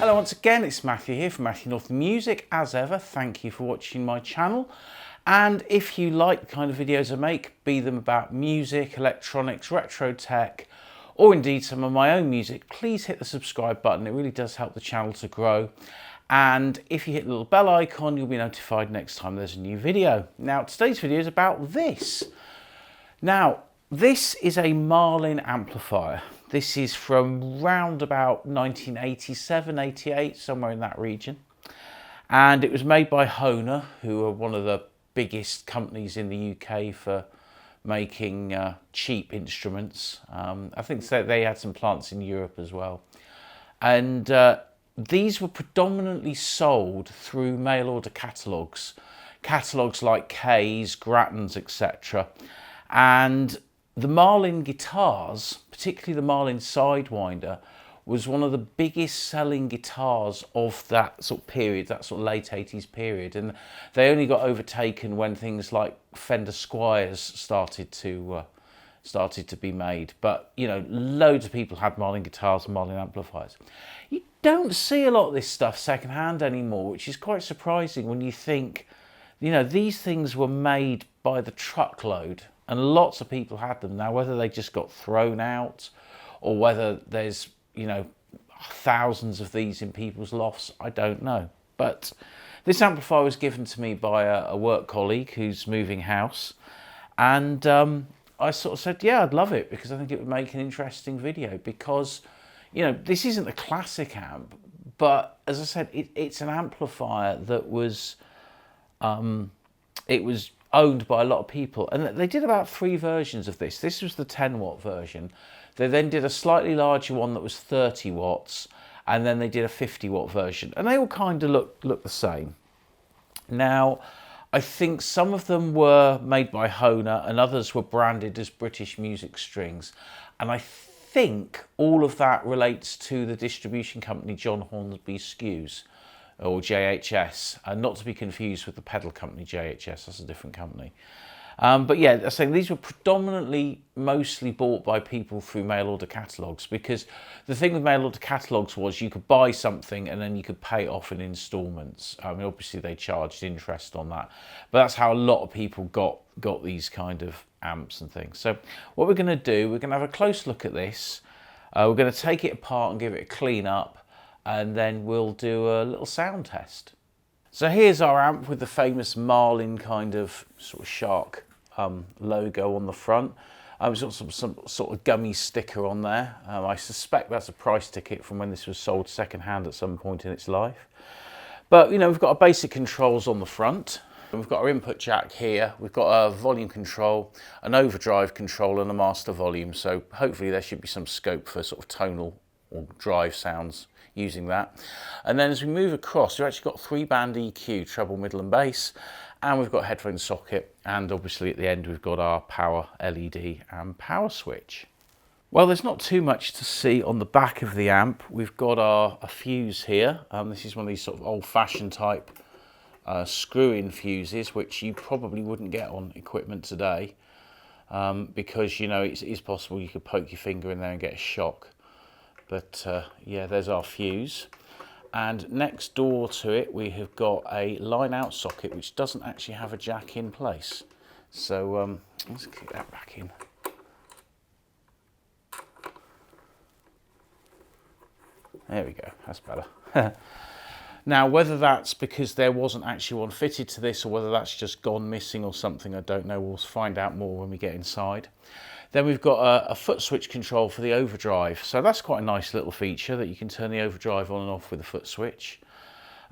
Hello once again, it's Matthew here from Matthew North Music. As ever, thank you for watching my channel. And if you like the kind of videos I make, be them about music, electronics, retro tech, or indeed some of my own music, please hit the subscribe button. It really does help the channel to grow. And if you hit the little bell icon, you'll be notified next time there's a new video. Now, today's video is about this. Now, this is a Marlin amplifier. This is from round about 1987, 88, somewhere in that region. And it was made by Hohner, who are one of the biggest companies in the UK for making cheap instruments. I think they had some plants in Europe as well. And these were predominantly sold through mail order catalogues. Catalogues like K's, Grattans, etc. And the Marlin guitars, particularly the Marlin Sidewinder, was one of the biggest selling guitars of that sort of period, that sort of late 80s period. And they only got overtaken when things like Fender Squiers started to be made. But, you know, loads of people had Marlin guitars and Marlin amplifiers. You don't see a lot of this stuff secondhand anymore, which is quite surprising when you think, you know, these things were made by the truckload. And lots of people had them. Now, whether they just got thrown out or whether there's, you know, thousands of these in people's lofts, I don't know. But this amplifier was given to me by a work colleague who's moving house. And I sort of said, yeah, I'd love it because I think it would make an interesting video because, you know, this isn't a classic amp, but as I said, it's an amplifier that was, it was owned by a lot of people, and they did about 3 versions of this. This was the 10-watt version. They then did a slightly larger one that was 30 watts, and then they did a 50-watt version, and they all kind of look the same. Now, I think some of them were made by Hohner, and others were branded as British Music Strings, and I think all of that relates to the distribution company John Hornby Skews, or JHS, and not to be confused with the pedal company JHS, that's a different company. But yeah, I'm saying these were predominantly mostly bought by people through mail order catalogues, because the thing with mail order catalogues was you could buy something and then you could pay it off in instalments. I mean, obviously they charged interest on that, but that's how a lot of people got these kind of amps and things. So what we're going to do, we're going to have a close look at this. We're going to take it apart and give it a clean up, and then we'll do a little sound test. So here's our amp with the famous Marlin kind of sort of shark logo on the front. I've got some sort of gummy sticker on there. I suspect that's a price ticket from when this was sold second-hand at some point in its life. But, you know, we've got our basic controls on the front. We've got our input jack here. We've got a volume control, an overdrive control, and a master volume. So hopefully there should be some scope for sort of tonal or drive sounds using that. And then as we move across, we've actually got 3-band EQ, treble, middle and bass, and we've got a headphone socket, and obviously at the end we've got our power LED and power switch. Well, there's not too much to see on the back of the amp. We've got a fuse here. This is one of these sort of old-fashioned type screw-in fuses, which you probably wouldn't get on equipment today, because, you know, it is possible you could poke your finger in there and get a shock. But yeah, there's our fuse. And next door to it, we have got a line out socket, which doesn't actually have a jack in place. So let's kick that back in. There we go, that's better. Now, whether that's because there wasn't actually one fitted to this or whether that's just gone missing or something, I don't know. We'll find out more when we get inside. Then we've got a foot switch control for the overdrive. So that's quite a nice little feature that you can turn the overdrive on and off with a foot switch.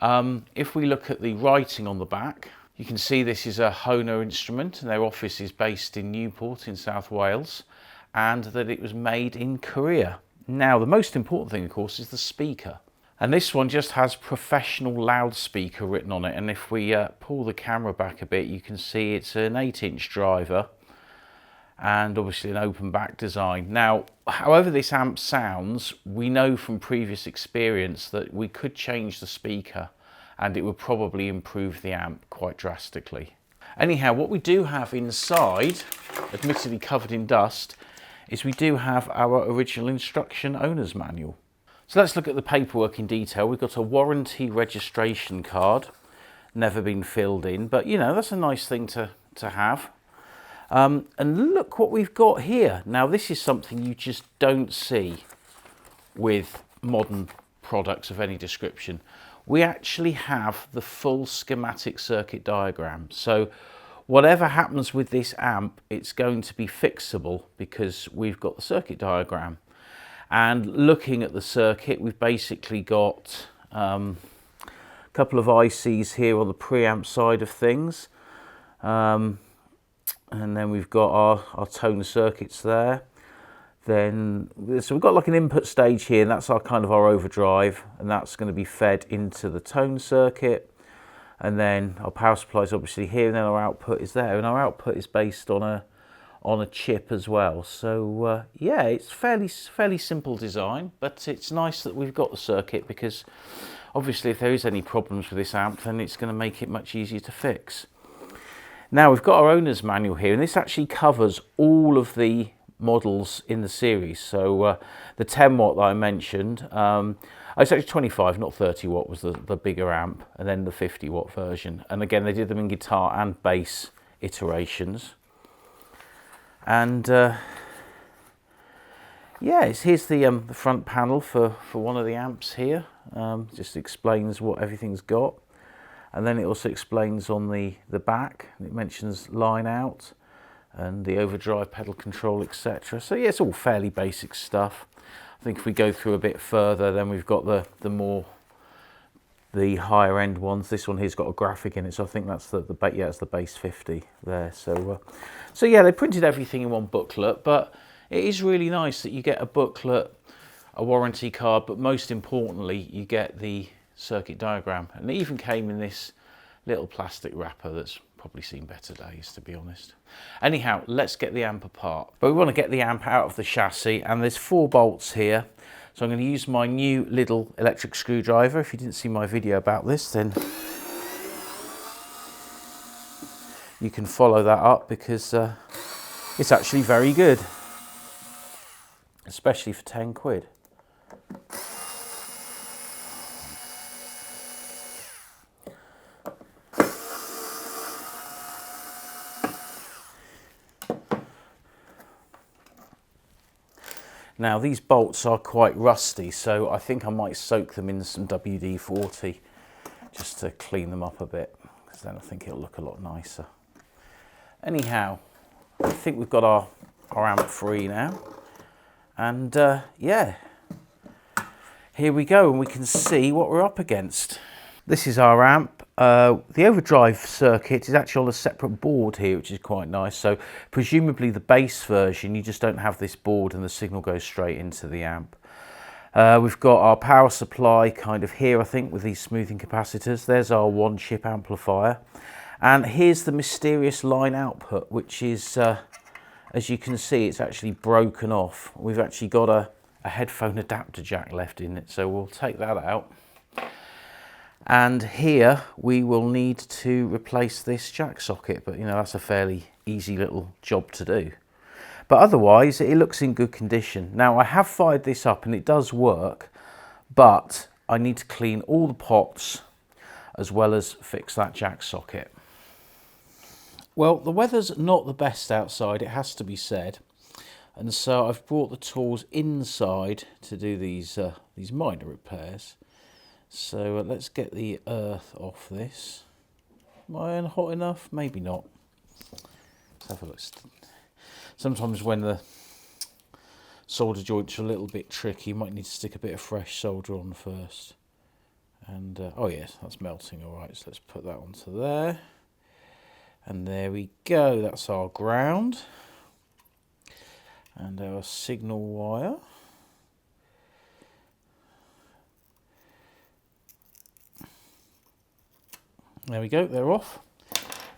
If we look at the writing on the back, you can see this is a Hohner instrument and their office is based in Newport in South Wales, and that it was made in Korea. Now, the most important thing, of course, is the speaker. And this one just has professional loudspeaker written on it. And if we pull the camera back a bit, you can see it's an 8-inch driver and obviously an open back design. Now, however this amp sounds, we know from previous experience that we could change the speaker and it would probably improve the amp quite drastically. Anyhow, what we do have inside, admittedly covered in dust, is we do have our original instruction owner's manual. So let's look at the paperwork in detail. We've got a warranty registration card, never been filled in, but you know, that's a nice thing to have. And look what we've got here. Now this is something you just don't see with modern products of any description. We actually have the full schematic circuit diagram. So whatever happens with this amp, it's going to be fixable because we've got the circuit diagram. And looking at the circuit, we've basically got a couple of ICs here on the preamp side of things. And then we've got our tone circuits there. Then, so we've got like an input stage here, and that's our kind of our overdrive, and that's going to be fed into the tone circuit. And then our power supply is obviously here, and then our output is there, and our output is based on a chip as well. So yeah, it's fairly simple design, but it's nice that we've got the circuit, because obviously if there is any problems with this amp, then it's going to make it much easier to fix. Now we've got our owner's manual here, and this actually covers all of the models in the series. So the 10 watt that I mentioned, it's actually 25, not 30 watt was the bigger amp, and then the 50 watt version. And again, they did them in guitar and bass iterations. And yeah, here's the front panel for one of the amps here. Just explains what everything's got. And then it also explains on the back, it mentions line out and the overdrive pedal control, etc. So yeah, it's all fairly basic stuff. I think if we go through a bit further, then we've got the higher end ones. This one here's got a graphic in it, so I think that's it's the base 50 there. So so yeah, they printed everything in one booklet, but it is really nice that you get a booklet, a warranty card, but most importantly, you get the circuit diagram, and it even came in this little plastic wrapper that's probably seen better days, to be honest. Anyhow, let's get the amp apart. But we want to get the amp out of the chassis, and there's 4 bolts here. So I'm going to use my new little electric screwdriver. If you didn't see my video about this, then you can follow that up, because it's actually very good, especially for 10 quid. Now these bolts are quite rusty, so I think I might soak them in some WD-40 just to clean them up a bit, because then I think it'll look a lot nicer. Anyhow, I think we've got our amp free now, and yeah, here we go, and we can see what we're up against. This is our amp. The overdrive circuit is actually on a separate board here, which is quite nice. So presumably the bass version, you just don't have this board and the signal goes straight into the amp. We've got our power supply kind of here, I think, with these smoothing capacitors. There's our 1-chip amplifier. And here's the mysterious line output, which is, as you can see, it's actually broken off. We've actually got a headphone adapter jack left in it, so we'll take that out. And here we will need to replace this jack socket, but you know, that's a fairly easy little job to do. But otherwise it looks in good condition. Now I have fired this up and it does work, but I need to clean all the pots as well as fix that jack socket. Well, the weather's not the best outside, it has to be said, and so I've brought the tools inside to do these minor repairs. So let's get the earth off this. Am I iron hot enough? Maybe not. Let's have a look. Sometimes when the solder joints are a little bit tricky, you might need to stick a bit of fresh solder on first. And oh yes, that's melting all right. So let's put that onto there. And there we go. That's our ground. And our signal wire. There we go, they're off.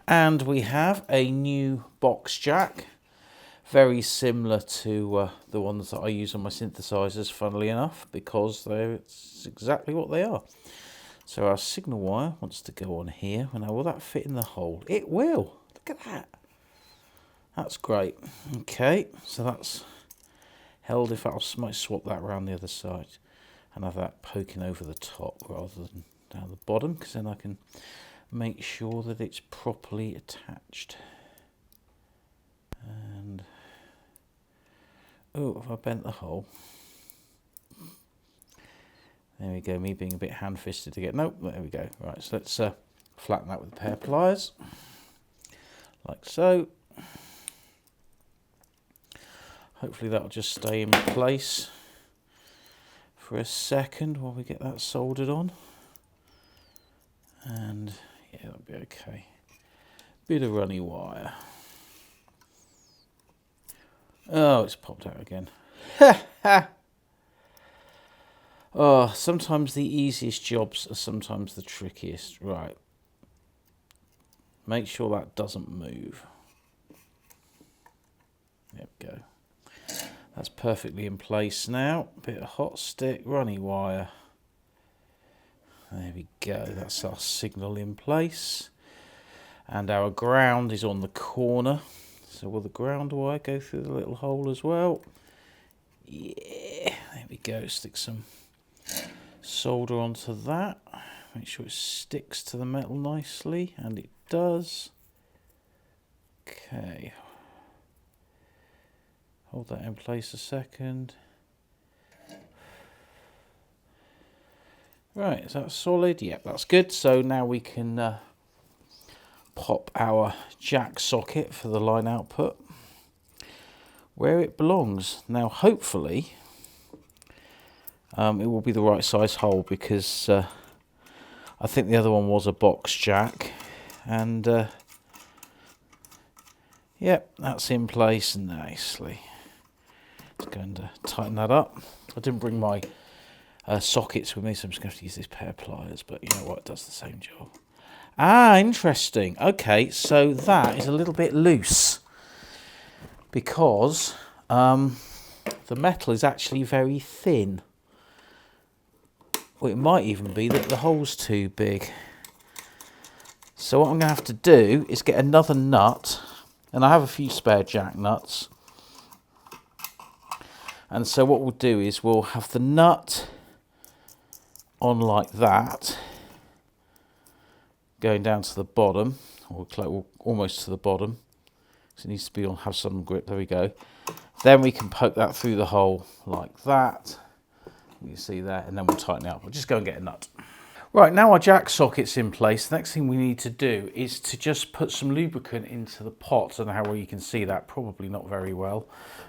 And we have a new box jack, very similar to the ones that I use on my synthesizers, funnily enough, because it's exactly what they are. So our signal wire wants to go on here. Now, will that fit in the hole? It will. Look at that. That's great. Okay, so that's held. If I might swap that around the other side. and have that poking over the top rather than down the bottom, because then I can make sure that it's properly attached. And oh, have I bent the hole? There we go, me being a bit hand-fisted to get, nope, there we go. Right, so let's flatten that with a pair of pliers, like so. Hopefully that'll just stay in place for a second while we get that soldered on. And yeah, that'll be okay. Bit of runny wire. Oh, it's popped out again. Ha ha! Oh, sometimes the easiest jobs are sometimes the trickiest. Right. Make sure that doesn't move. There we go. That's perfectly in place now. Bit of hot stick, runny wire. There we go. That's our signal in place. And our ground is on the corner. So will the ground wire go through the little hole as well? Yeah, there we go. Stick some solder onto that. Make sure it sticks to the metal nicely, and it does. Okay. Hold that in place a second. Right, is that solid? Yep, that's good. So now we can pop our jack socket for the line output where it belongs. Now hopefully it will be the right size hole, because I think the other one was a box jack, and yep, that's in place nicely. Just going to tighten that up. I didn't bring my sockets with me, so I'm just going to have to use this pair of pliers, but you know what, it does the same job. Ah, interesting. Okay, so that is a little bit loose because the metal is actually very thin. Well, it might even be that the hole's too big. So what I'm going to have to do is get another nut, and I have a few spare jack nuts. And so what we'll do is we'll have the nut on like that, going down to the bottom, or almost to the bottom. So it needs to be on, have some grip. There we go. Then we can poke that through the hole like that. You see there, and then we'll tighten it up. We'll just go and get a nut. Right, now our jack socket's in place, the next thing we need to do is to just put some lubricant into the pot. I don't know how well you can see that, probably not very well.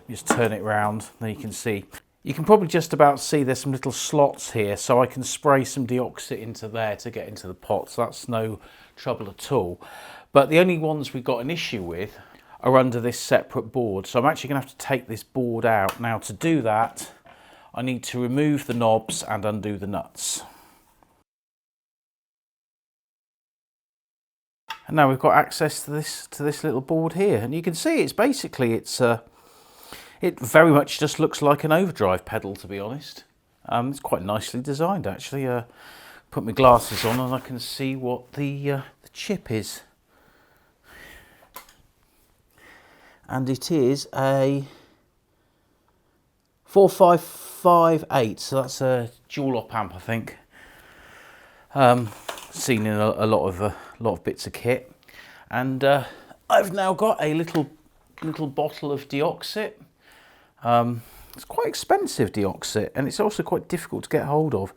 Just turn it round, there you can see. You can probably just about see there's some little slots here, so I can spray some deoxit into there to get into the pot, so that's no trouble at all. But the only ones we've got an issue with are under this separate board, so I'm actually going to have to take this board out. Now to do that, I need to remove the knobs and undo the nuts. And now we've got access to this little board here, and you can see it's basically it very much just looks like an overdrive pedal, to be honest. It's quite nicely designed actually. Put my glasses on and I can see what the chip is, and it is a 4558, so that's a dual op amp, I think. Seen in a lot of bits of kit, and I've now got a little bottle of deoxit. It's quite expensive deoxit, and it's also quite difficult to get hold of. It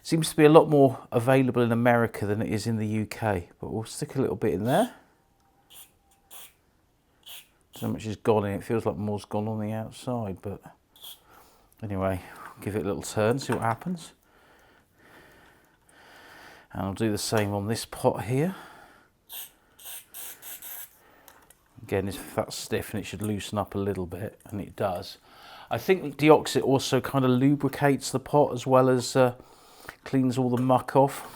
seems to be a lot more available in America than it is in the UK, but we'll stick a little bit in there. So much is gone in, it feels like more's gone on the outside, but anyway, give it a little turn, see what happens. And I'll do the same on this pot here. Again, if that's stiff, and it should loosen up a little bit, and it does. I think deoxit also kind of lubricates the pot as well as cleans all the muck off.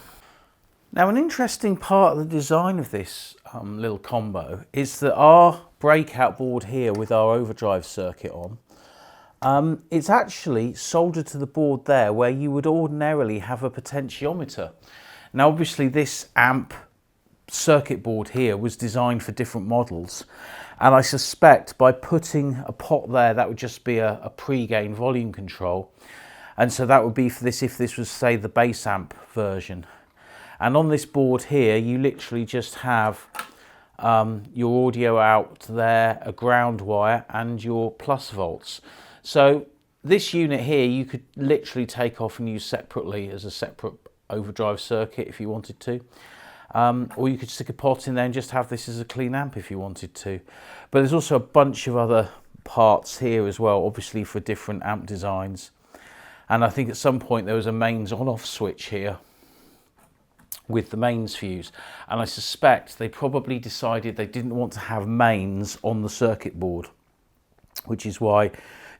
Now, an interesting part of the design of this little combo is that our breakout board here with our overdrive circuit on, it's actually soldered to the board there where you would ordinarily have a potentiometer. Now obviously this amp circuit board here was designed for different models, and I suspect by putting a pot there that would just be a pre-gain volume control, And so that would be for this if this was, say, the bass amp version. And on this board here, you literally just have your audio out there, a ground wire, and your plus volts. So this unit here, you could literally take off and use separately as a separate overdrive circuit if you wanted to. Or you could stick a pot in there and just have this as a clean amp if you wanted to. But there's also a bunch of other parts here as well, obviously for different amp designs. And I think at some point there was a mains on-off switch here with the mains fuse. And I suspect they probably decided they didn't want to have mains on the circuit board, which is why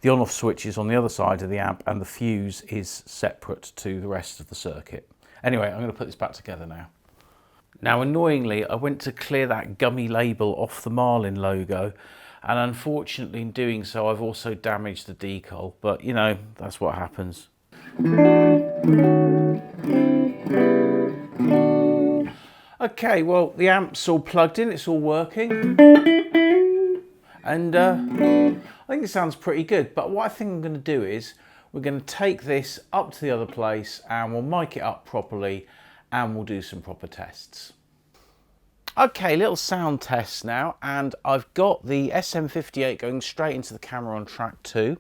the on-off switch is on the other side of the amp and the fuse is separate to the rest of the circuit. Anyway, I'm going to put this back together now. Now, annoyingly, I went to clear that gummy label off the Marlin logo, and unfortunately in doing so I've also damaged the decal, but you know, that's what happens. Okay, well, the amp's all plugged in, it's all working, and I think it sounds pretty good. But what I think I'm going to do is we're going to take this up to the other place and we'll mic it up properly and we'll do some proper tests. Okay, little sound test now, and I've got the SM58 going straight into the camera on track 2.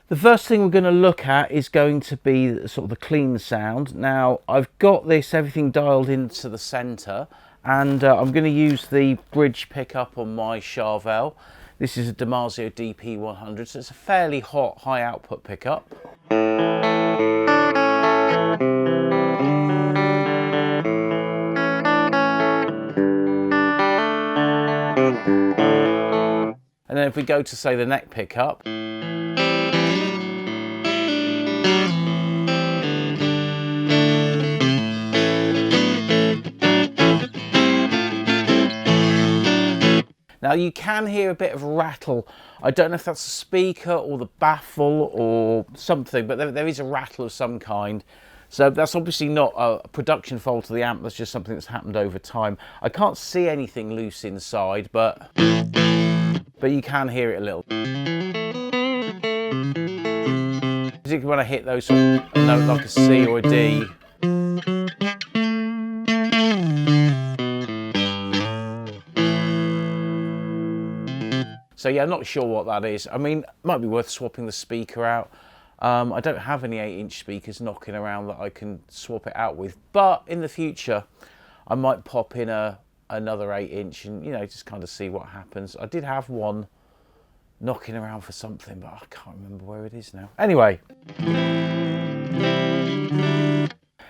The first thing we're going to look at is going to be sort of the clean sound. Now, I've got this everything dialed into the centre, and I'm going to use the bridge pickup on my Charvel. This is a Damasio DP100, so it's a fairly hot, high output pickup. And then if we go to, say, the neck pickup, now you can hear a bit of rattle. I don't know if that's a speaker or the baffle or something, but there is a rattle of some kind. So that's obviously not a production fault of the amp, that's just something that's happened over time. I can't see anything loose inside, but you can hear it a little. Particularly when I hit those sort of note like a C or a D. So yeah, I'm not sure what that is. I mean, it might be worth swapping the speaker out. I don't have any 8-inch speakers knocking around that I can swap it out with, but in the future I might pop in another 8-inch and, you know, just kind of see what happens. I did have one knocking around for something, but I can't remember where it is now. Anyway,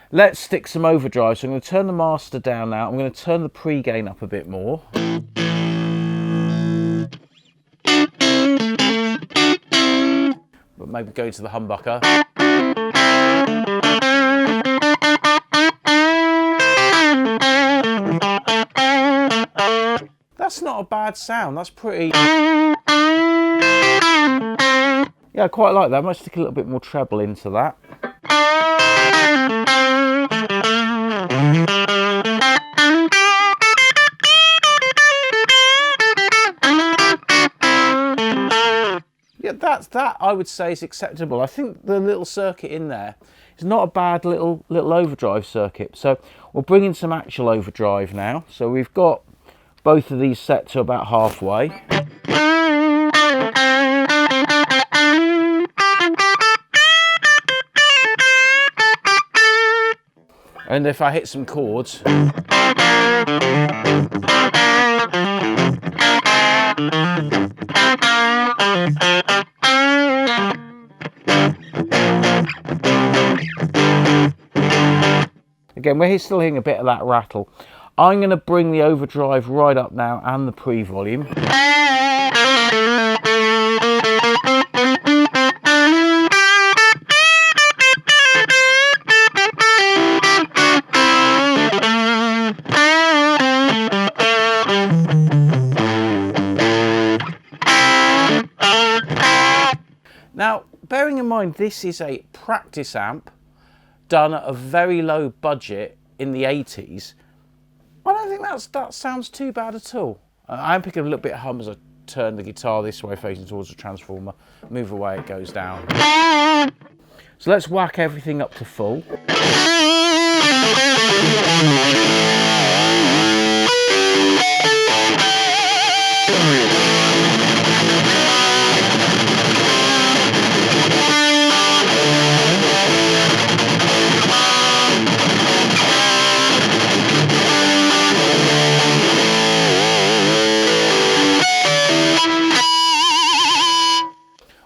let's stick some overdrive. So I'm going to turn the master down now. I'm going to turn the pre-gain up a bit more. But maybe go to the humbucker. That's not a bad sound, that's pretty... Yeah, I quite like that. I might stick a little bit more treble into that. Yeah, that I would say is acceptable. I think the little circuit in there is not a bad little overdrive circuit. So we'll bring in some actual overdrive now. So we've got both of these set to about halfway. And if I hit some chords, again, we're still hearing a bit of that rattle. I'm going to bring the overdrive right up now and the pre-volume. Now, bearing in mind this is a practice amp done at a very low budget in the 80s, I don't think that sounds too bad at all. I'm picking a little bit of hum as I turn the guitar this way facing towards the transformer, move away, it goes down. So let's whack everything up to full.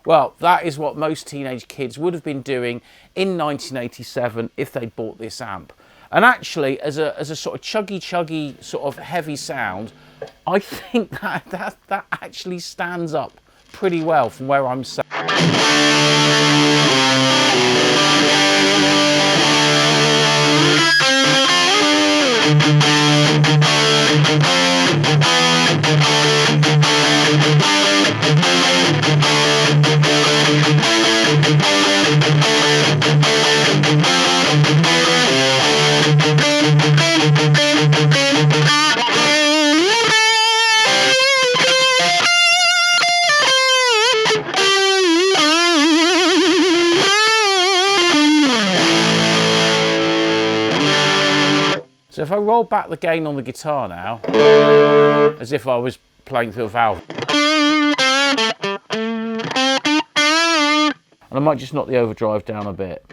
Well, that is what most teenage kids would have been doing in 1987 if they bought this amp. And actually, as a sort of chuggy sort of heavy sound, I think that actually stands up pretty well from where I'm sat. So if I roll back the gain on the guitar now, as if I was playing through a valve. And I might just knock the overdrive down a bit.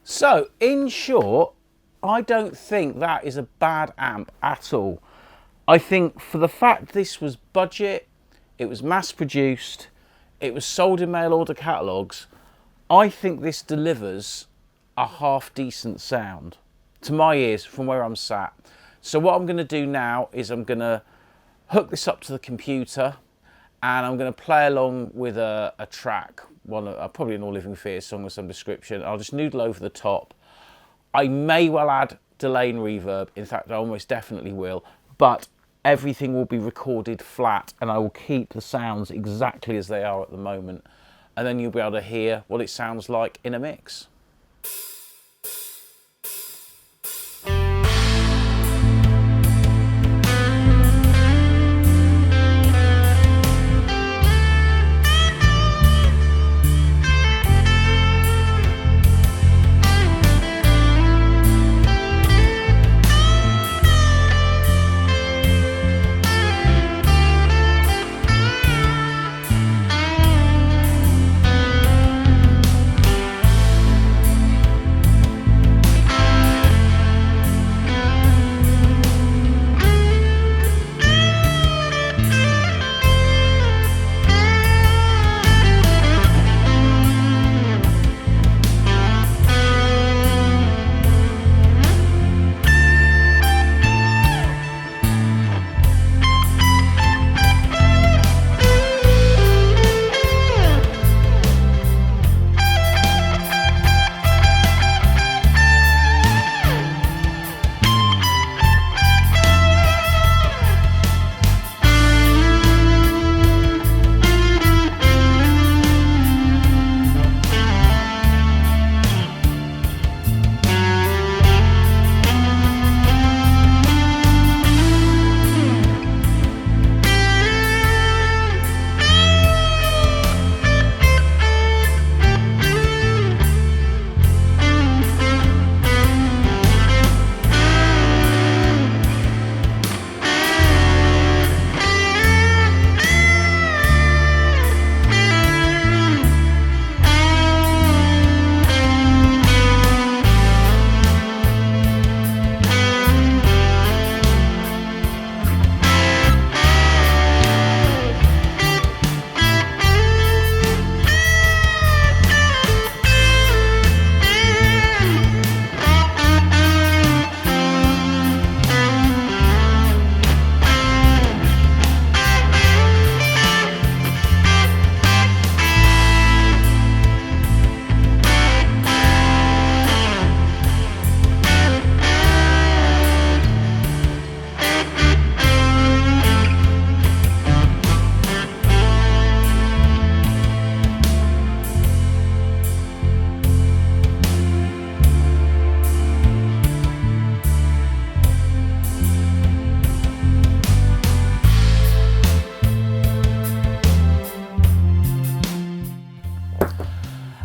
So, in short, I don't think that is a bad amp at all. I think for the fact this was budget, it was mass produced, it was sold in mail order catalogues, I think this delivers a half decent sound to my ears from where I'm sat. So what I'm going to do now is I'm going to hook this up to the computer and I'm going to play along with a track, probably an All Living Theatre song of some description. I'll just noodle over the top. I may well add delay and reverb. In fact, I almost definitely will. But everything will be recorded flat and I will keep the sounds exactly as they are at the moment. And then you'll be able to hear what it sounds like in a mix.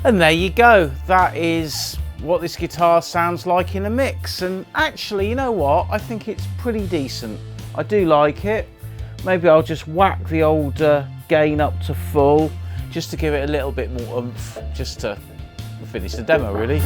And there you go. That is what this guitar sounds like in a mix. And actually, you know what? I think it's pretty decent. I do like it. Maybe I'll just whack the old gain up to full, just to give it a little bit more oomph, just to finish the demo really.